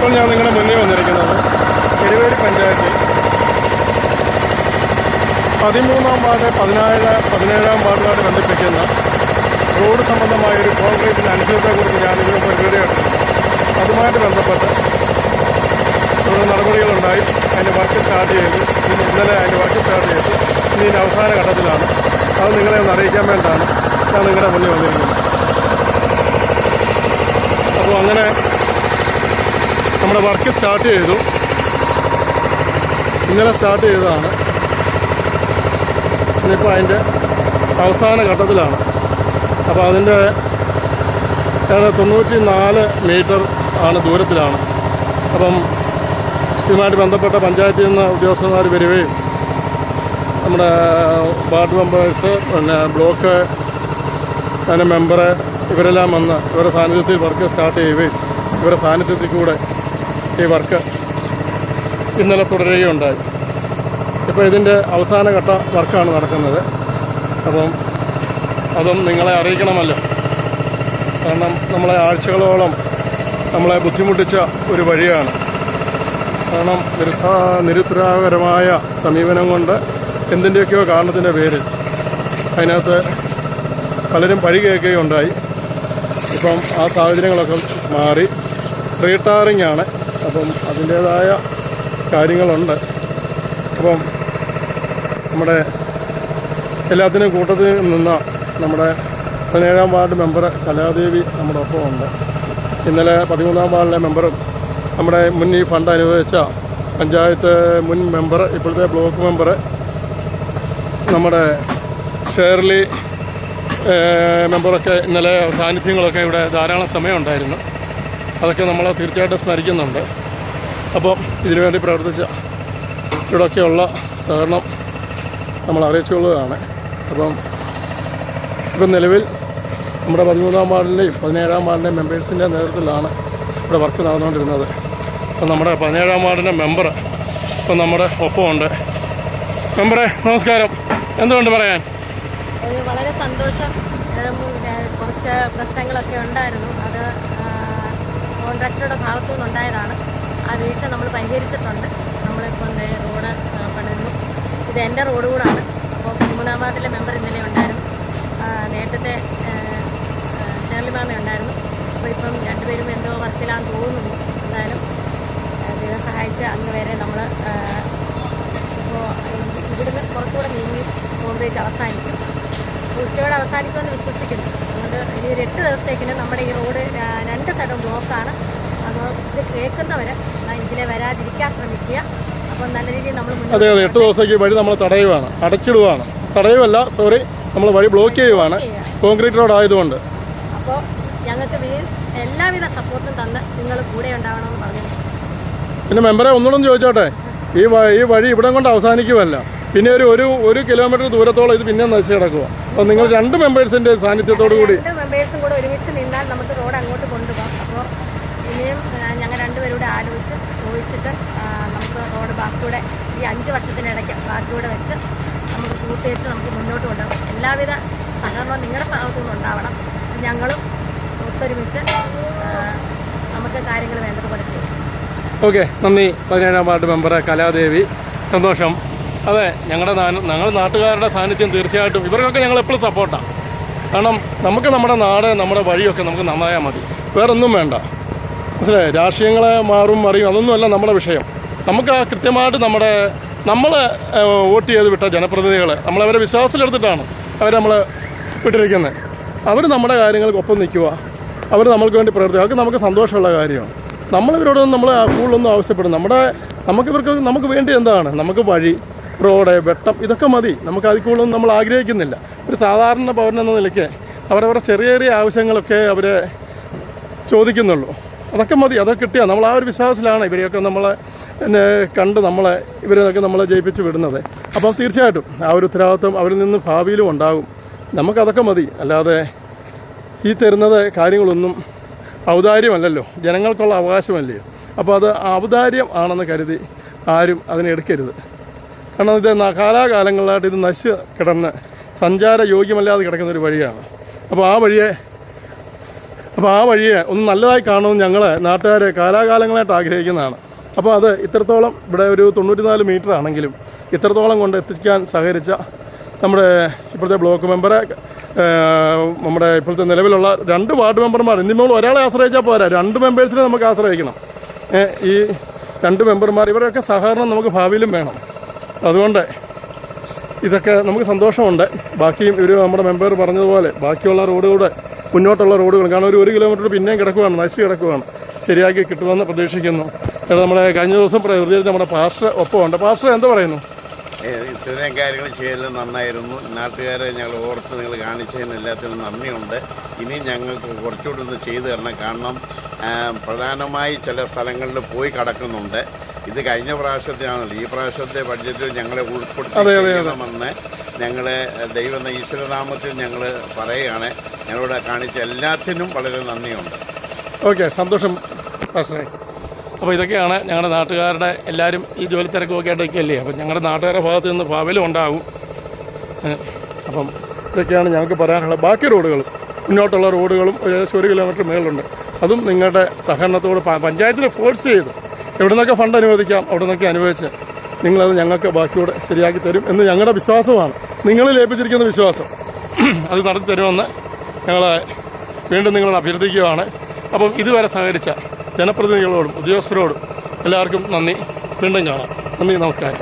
ഇപ്പോൾ ഞാൻ നിങ്ങളുടെ മുന്നിൽ വന്നിരിക്കുന്നത് എരുവേലി പഞ്ചായത്തിൽ 13-ാം വാർഡ് 17-ാം വാർഡുമായിട്ട് ബന്ധിപ്പിക്കുന്ന റോഡ് സംബന്ധമായൊരു കോൺക്രീറ്റിൻ്റെ അനുസൃതത്തെക്കുറിച്ച് ഞാനിതിന് മുമ്പ് വീഡിയോ ഇട്ടിട്ടുണ്ട്. അതുമായിട്ട് ബന്ധപ്പെട്ട് നടപടികളുണ്ടായി. അതിൻ്റെ വർക്ക് സ്റ്റാർട്ട് ചെയ്തു. ഇന്നലെ അതിൻ്റെ വർക്ക് സ്റ്റാർട്ട് ചെയ്തു. ഇനി ഇതിൻ്റെ അവസാന ഘട്ടത്തിലാണ്. അത് നിങ്ങളെ ഒന്ന് അറിയിക്കാൻ വേണ്ടിയാണ് ഞാൻ നിങ്ങളുടെ മുന്നിൽ വന്നിരിക്കുന്നത്. അപ്പോൾ അങ്ങനെ നമ്മുടെ വർക്ക് സ്റ്റാർട്ട് ചെയ്തു. ഇന്നലെ സ്റ്റാർട്ട് ചെയ്തതാണ്. ഇനിയിപ്പോൾ അതിൻ്റെ അവസാന ഘട്ടത്തിലാണ്. അപ്പോൾ അതിൻ്റെ 94 മീറ്റർ ആണ് ദൂരത്തിലാണ്. അപ്പം ഇതുമായിട്ട് ബന്ധപ്പെട്ട പഞ്ചായത്തിൽ നിന്ന് ഉദ്യോഗസ്ഥന്മാർ വരികയും നമ്മുടെ വാർഡ് മെമ്പേഴ്സ്, പിന്നെ ബ്ലോക്ക് അതിൻ്റെ മെമ്പർ ഇവരെല്ലാം വന്ന് ഇവരുടെ സാന്നിധ്യത്തിൽ വർക്ക് സ്റ്റാർട്ട് ചെയ്യുകയും ഇവരുടെ സാന്നിധ്യത്തിൽ കൂടെ ഈ വർക്ക് ഇന്നലെ തുടരുകയുണ്ടായി. ഇപ്പോൾ ഇതിൻ്റെ അവസാന ഘട്ട വർക്കാണ് നടക്കുന്നത്. അപ്പം അതും നിങ്ങളെ അറിയിക്കണമല്ലോ. കാരണം നമ്മളെ ആഴ്ചകളോളം നമ്മളെ ബുദ്ധിമുട്ടിച്ച ഒരു വഴിയാണ്. കാരണം നിരുത്തരവാദപരമായ സമീപനം കൊണ്ട് എന്തിൻ്റെയൊക്കെയോ കാരണത്തിൻ്റെ പേരിൽ അതിനകത്ത് പലരും പഴി കേൾക്കുകയുണ്ടായി. ഇപ്പം ആ സാഹചര്യങ്ങളൊക്കെ മാറി റീടാറിംഗ് ആണ്. അപ്പം അതിൻ്റേതായ കാര്യങ്ങളുണ്ട്. അപ്പം നമ്മുടെ എല്ലാത്തിനും കൂട്ടത്തിൽ നിന്ന നമ്മുടെ 17-ാം വാർഡ് മെമ്പർ കലാദേവി നമ്മുടെ ഒപ്പമുണ്ട്. ഇന്നലെ 13-ാം വാർഡിലെ മെമ്പറും നമ്മുടെ മുൻ ഈ ഫണ്ട് അനുവദിച്ച പഞ്ചായത്ത് മുൻ മെമ്പർ, ഇപ്പോഴത്തെ ബ്ലോക്ക് മെമ്പർ നമ്മുടെ ഷേർലി മെമ്പറൊക്കെ ഇന്നലെ സാന്നിധ്യങ്ങളൊക്കെ ഇവിടെ ധാരാളം സമയമുണ്ടായിരുന്നു. അതൊക്കെ നമ്മൾ തീർച്ചയായിട്ടും സ്മരിക്കുന്നുണ്ട്. അപ്പം ഇതിനുവേണ്ടി പ്രവർത്തിച്ച ഇവിടെയൊക്കെയുള്ള സഹകരണം നമ്മൾ അറിയിച്ചുകൊള്ളുകയാണ്. ഇപ്പം നിലവിൽ നമ്മുടെ 13-ാം വാർഡിലെയും 17-ാം വാർഡിലെയും മെമ്പേഴ്സിൻ്റെ നേതൃത്വത്തിലാണ് ഇവിടെ വർക്ക് നടന്നുകൊണ്ടിരുന്നത്. അപ്പം നമ്മുടെ 17-ാം വാർഡിൻ്റെ മെമ്പർ ഇപ്പം നമ്മുടെ ഒപ്പമുണ്ട്. മെമ്പറെ നമസ്കാരം. എന്തുകൊണ്ട് പറയാൻ? വളരെ സന്തോഷം. കുറച്ച് പ്രശ്നങ്ങളൊക്കെ ഉണ്ടായിരുന്നു. അത് കോൺട്രാക്ടറുടെ ഭാഗത്തു നിന്നുണ്ടായതാണ്. ആ വീഴ്ച നമ്മൾ പരിഹരിച്ചിട്ടുണ്ട്. നമ്മളിപ്പോൾ റോഡ് പണിയുന്നു. ഇത് എൻ്റെ റോഡ് കൂടാണ്. അപ്പോൾ 13-ാം വാർഡിലെ മെമ്പർ ഇന്നലെ ഉണ്ടായിരുന്നു. നേരത്തെ ഷേർലി മാമ ഉണ്ടായിരുന്നു. അപ്പോൾ ഇപ്പം രണ്ടുപേരും എന്തോ വർക്കിലാന്ന് തോന്നുന്നു. എന്തായാലും ദൈവം സഹായിച്ച് അങ്ങ് വരെ നമ്മൾ ഇപ്പോൾ ഇവിടുന്ന് കുറച്ചുകൂടെ നീങ്ങി കോൺക്രീറ്റ് അവസാനിക്കും. ഉച്ചയോടെ അവസാനിക്കുമെന്ന് വിശ്വസിക്കുന്നു. അതുകൊണ്ട് ഇനി ഒരു 8 ദിവസത്തേക്കിന് നമ്മുടെ ഈ റോഡ് 2 സൈഡും ബ്ലോക്കാണ്. അപ്പോൾ ഇത് കേൾക്കുന്നവർ ഇതിലെ വരാതിരിക്കാൻ ശ്രമിക്കുക. അപ്പോൾ നല്ല രീതിയിൽ നമ്മൾ അതെ 8 ദിവസത്തേക്ക് വഴി നമ്മൾ തടയുവാണ്, അടച്ചിടുവാണ്. തടയുമല്ല, സോറി, നമ്മൾ വഴി ബ്ലോക്ക് ചെയ്യുവാണ്, കോൺക്രീറ്റ് റോഡ് ആയതുകൊണ്ട്. അപ്പോൾ ഞങ്ങൾക്ക് എല്ലാവിധ സപ്പോർട്ടും തന്ന് നിങ്ങൾ കൂടെ ഉണ്ടാവണമെന്ന് പറഞ്ഞു. പിന്നെ മെമ്പറെ ഒന്നുകൂടെ ചോദിച്ചോട്ടെ, ഈ വഴി ഇവിടെ കൊണ്ട് അവസാനിക്കുമല്ല, പിന്നെ ഒരു കിലോമീറ്റർ ദൂരത്തോളം ഇത് പിന്നെ നശിച്ച് കിടക്കുക. അപ്പോൾ നിങ്ങൾ 2 മെമ്പേഴ്സിൻ്റെ സാന്നിധ്യത്തോടു കൂടി 2 മെമ്പേഴ്സും കൂടെ ഒരുമിച്ച് നിന്നാൽ നമുക്ക് റോഡ് അങ്ങോട്ട് കൊണ്ടുപോകാം. അപ്പോൾ ഇനിയും ഞങ്ങൾ 2 പേരൂടെ ആലോചിച്ച് ചോദിച്ചിട്ട് നമുക്ക് റോഡ് ബാക്കിയൂടെ ഈ 5 വർഷത്തിനിടയ്ക്ക് ബാക്കിയൂടെ വെച്ച് നമുക്ക് കൂട്ടിവെച്ച് നമുക്ക് മുന്നോട്ട് കൊണ്ടുപോകാം. എല്ലാവിധ സഹകരണവും നിങ്ങളുടെ ഭാഗത്തു നിന്ന് ഉണ്ടാവണം. ഞങ്ങളും ഒത്തൊരുമിച്ച് നമുക്ക് കാര്യങ്ങൾ വേണ്ടതുപോലെ ചെയ്യും. ഓക്കെ, നന്ദി. 17-ാം വാർഡ് മെമ്പർ കലാദേവി. സന്തോഷം. അതെ, ഞങ്ങളുടെ നാട്ടുകാരുടെ സാന്നിധ്യം തീർച്ചയായിട്ടും ഇവർക്കൊക്കെ ഞങ്ങൾ എപ്പോഴും സപ്പോർട്ടാണ്. കാരണം നമുക്ക് നമ്മുടെ നാട്, നമ്മുടെ വഴിയൊക്കെ നമുക്ക് നന്നായാൽ മതി, വേറൊന്നും വേണ്ട. മനസ്സിലായി? രാഷ്ട്രീയങ്ങളെ മറിയും അതൊന്നുമല്ല നമ്മുടെ വിഷയം. നമുക്ക് ആ കൃത്യമായിട്ട് നമ്മൾ വോട്ട് ചെയ്ത് വിട്ട ജനപ്രതിനിധികളെ നമ്മളവരെ വിശ്വാസത്തിലെടുത്തിട്ടാണ് നമ്മൾ വിട്ടിരിക്കുന്നത്. അവർ നമ്മുടെ കാര്യങ്ങൾക്കൊപ്പം നിൽക്കുക, അവർ നമ്മൾക്ക് വേണ്ടി പ്രവർത്തിക്കുക. അതൊക്കെ നമുക്ക് സന്തോഷമുള്ള കാര്യമാണ്. നമ്മളിവരോടൊന്നും നമ്മൾ കൂടുതലൊന്നും ആവശ്യപ്പെടും. നമുക്ക് വേണ്ടി എന്താണ്? നമുക്ക് വഴി, റോഡ്, വെട്ടം, ഇതൊക്കെ മതി. നമുക്ക് അതിൽ കൂടുതലൊന്നും നമ്മൾ ആഗ്രഹിക്കുന്നില്ല. ഒരു സാധാരണ പൗരനെന്ന നിലയ്ക്ക് അവരവരുടെ ചെറിയ ചെറിയ ആവശ്യങ്ങളൊക്കെ അവർ ചോദിക്കുന്നുള്ളൂ. അതൊക്കെ മതി. അതൊക്കെ കിട്ടിയാൽ നമ്മൾ ആ ഒരു വിശ്വാസത്തിലാണ് ഇവരെയൊക്കെ കണ്ട് ഇവരെയൊക്കെ നമ്മളെ ജയിപ്പിച്ച് വിടുന്നത്. അപ്പം തീർച്ചയായിട്ടും ആ ഒരു ഉത്തരവാദിത്വം അവരിൽ നിന്ന് ഭാവിയിലും ഉണ്ടാകും. നമുക്കതൊക്കെ മതി. അല്ലാതെ ഈ തരുന്നത് കാര്യങ്ങളൊന്നും ഔദാര്യമല്ലല്ലോ, ജനങ്ങൾക്കുള്ള അവകാശമല്ലയോ. അപ്പോൾ അത് ഔദാര്യം ആണെന്ന് കരുതി ആരും അതിനെടുക്കരുത്. കാരണം ഇത് കാലാകാലങ്ങളിലായിട്ട് ഇത് നശിച്ച് കിടന്ന് സഞ്ചാര യോഗ്യമല്ലാതെ കിടക്കുന്നൊരു വഴിയാണ്. അപ്പോൾ ആ വഴിയെ അപ്പോൾ ആ വഴിയെ ഒന്ന് നല്ലതായി കാണുമെന്ന് ഞങ്ങൾ നാട്ടുകാർ കാലാകാലങ്ങളായിട്ട് ആഗ്രഹിക്കുന്നതാണ്. അപ്പോൾ അത് ഇത്രത്തോളം ഇവിടെ ഒരു 94 മീറ്റർ ആണെങ്കിലും ഇത്രത്തോളം കൊണ്ട് എത്തിക്കാൻ സഹകരിച്ച നമ്മുടെ ഇപ്പോഴത്തെ ബ്ലോക്ക് മെമ്പറെ, നമ്മുടെ ഇപ്പോഴത്തെ നിലവിലുള്ള 2 വാർഡ് മെമ്പർമാർ, ഇന്നിപ്പോൾ ഒരാളെ ആശ്രയിച്ചാൽ പോരാ, 2 മെമ്പേഴ്സിനെ നമുക്ക് ആശ്രയിക്കണം. ഈ 2 മെമ്പർമാർ ഇവരൊക്കെ സഹകരണം നമുക്ക് ഭാവിയിലും വേണം. അതുകൊണ്ട് ഇതൊക്കെ നമുക്ക് സന്തോഷമുണ്ട്. ബാക്കിയും ഇവർ നമ്മുടെ മെമ്പർ പറഞ്ഞതുപോലെ ബാക്കിയുള്ള റോഡുകളുടെ മുന്നോട്ടുള്ള റോഡുകൾ, കാരണം ഒരു കിലോമീറ്റർ പിന്നെയും കിടക്കുകയാണ്, നശിച്ച് കിടക്കുകയാണ്, ശരിയാക്കി കിട്ടുമെന്ന് പ്രതീക്ഷിക്കുന്നു. നമ്മുടെ കഴിഞ്ഞ ദിവസം പ്രതികരിച്ച നമ്മുടെ പാസ്റ്റർ ഒപ്പമുണ്ട്. പാസ്റ്റർ എന്താ പറയുന്നു? ഇത്രയും കാര്യങ്ങൾ ചെയ്തത് നന്നായിരുന്നു. നാട്ടുകാരെ ഞങ്ങൾ ഓർത്ത് നിങ്ങൾ കാണിച്ചതിന് എല്ലാത്തിനും നന്ദിയുണ്ട്. ഇനി ഞങ്ങൾക്ക് കുറച്ചുകൂടി ഒന്ന് ചെയ്തു തരണം. കാരണം പ്രധാനമായി ചില സ്ഥലങ്ങളിൽ പോയി കിടക്കുന്നുണ്ട്. ഇത് കഴിഞ്ഞ പ്രാവശ്യത്തെയാണല്ലോ, ഈ പ്രാവശ്യത്തെ ബഡ്ജറ്റിൽ ഞങ്ങളെ ഉൾപ്പെടുത്തണമെന്ന് ഞങ്ങൾ ഈശ്വരനാമത്തിൽ ഞങ്ങൾ പറയുകയാണ്. ഞങ്ങളോട് കാണിച്ച എല്ലാത്തിനും വളരെ നന്ദിയുണ്ട്. ഓക്കെ, സന്തോഷം പാസ്റ്ററെ. അപ്പോൾ ഇതൊക്കെയാണ് ഞങ്ങളുടെ നാട്ടുകാരുടെ എല്ലാവരും ഈ ജോലി തിരക്കൊക്കെ ആയിട്ടൊക്കെയല്ലേ, അപ്പം ഞങ്ങളുടെ നാട്ടുകാരുടെ ഭാഗത്ത് നിന്ന് ഭാവിലും ഉണ്ടാകും. അപ്പം ഇതൊക്കെയാണ് ഞങ്ങൾക്ക് പറയാനുള്ളത്. ബാക്കി റോഡുകളും മുന്നോട്ടുള്ള റോഡുകളും ഏകദേശം 1 കിലോമീറ്റർ മേളുണ്ട്. അതും നിങ്ങളുടെ സഹകരണത്തോട് പഞ്ചായത്തിൽ ഫോഴ്സ് ചെയ്ത് എവിടെ നിന്നൊക്കെ ഫണ്ട് അനുവദിക്കാം അവിടെ നിന്നൊക്കെ അനുവദിച്ച് നിങ്ങളത് ഞങ്ങൾക്ക് ബാക്കിയോടെ ശരിയാക്കി തരും എന്ന് ഞങ്ങളുടെ വിശ്വാസമാണ്. നിങ്ങളിൽ ഏൽപ്പിച്ചിരിക്കുന്ന വിശ്വാസം അത് നടത്തി തരുമെന്ന് ഞങ്ങൾ വീണ്ടും നിങ്ങളോട് അഭ്യർത്ഥിക്കുകയാണ്. അപ്പം ഇതുവരെ സഹകരിച്ച ജനപ്രതിനിധികളോടും ഉദ്യോഗസ്ഥരോടും എല്ലാവർക്കും നന്ദി. വീണ്ടും കാണാം. നന്ദി, നമസ്കാരം.